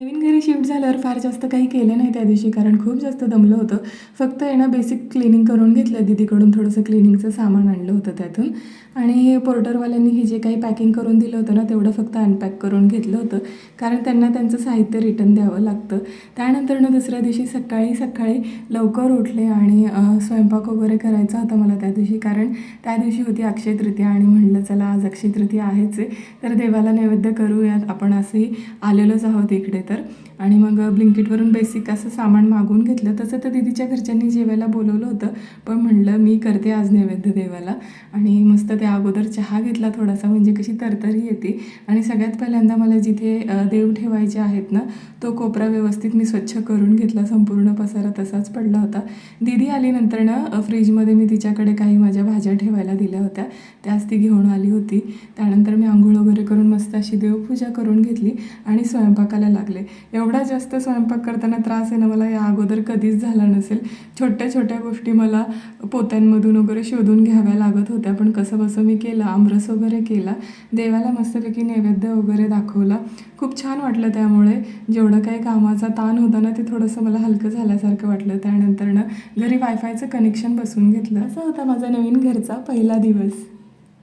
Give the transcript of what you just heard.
नवीन घरी शिफ्ट झाल्यावर फार जास्त काही केलं नाही त्या दिवशी, कारण खूप जास्त दमलं होतं. फक्त आहे ना बेसिक क्लिनिंग करून घेतलं दीदीकडून, थोडंसं क्लिनिंगचं सामान आणलं होतं त्यातून. आणि पोर्टरवाल्यांनी हे जे काही पॅकिंग करून दिलं होतं ना, तेवढं फक्त अनपॅक करून घेतलं होतं, कारण त्यांना त्यांचं साहित्य रिटर्न द्यावं लागतं. त्यानंतर दुसऱ्या दिवशी सकाळी सकाळी लवकर उठले आणि स्वयंपाक वगैरे करायचा होता मला त्या दिवशी, कारण त्या दिवशी होती अक्षय तृतीया आणि म्हणलं चला आज अक्षय तृतीया आहेच आहे, तर देवाला नैवेद्य करूयात आपण, असंही आलेलोच आहोत इकडे तर. आणि मग ब्लिंकिटवरून बेसिक असं सामान मागवून घेतलं. तसं तर दीदीच्या घरच्यांनी जेवायला बोलवलं होतं, पण म्हणलं मी करते आज नैवेद्य देवाला. आणि मस्त त्या अगोदर चहा घेतला थोडासा, म्हणजे कशी तरतरी येते. आणि सगळ्यात पहिल्यांदा मला जिथे देव ठेवायचे आहेत ना, तो कोपरा व्यवस्थित मी स्वच्छ करून घेतला. संपूर्ण पसारा तसाच पडला होता. दीदी आलीनंतर ना फ्रीजमध्ये मी तिच्याकडे काही माझ्या भाज्या ठेवायला दिल्या होत्या, त्याच ती घेऊन आली होती. त्यानंतर मी आंघोळ वगैरे करून मस्त अशी देवपूजा करून घेतली आणि स्वयंपाकाला लागले. एवढा जास्त स्वयंपाक करताना त्रास आहे ना मला या अगोदर कधीच झाला नसेल. छोट्या छोट्या गोष्टी मला पोत्यांमधून वगैरे शोधून घ्याव्या लागत होत्या, पण कसंबसं मी केलं. आमरस वगैरे केला, देवाला मस्तपैकी नैवेद्य वगैरे दाखवला. खूप छान वाटलं. त्यामुळे जेवढं काही कामाचा ताण होता ना, ते थोडंसं मला हलकं झाल्यासारखं वाटलं. त्यानंतर घरी वायफायचं कनेक्शन बसवून घेतलं. असा होता माझा नवीन घरचा पहिला दिवस.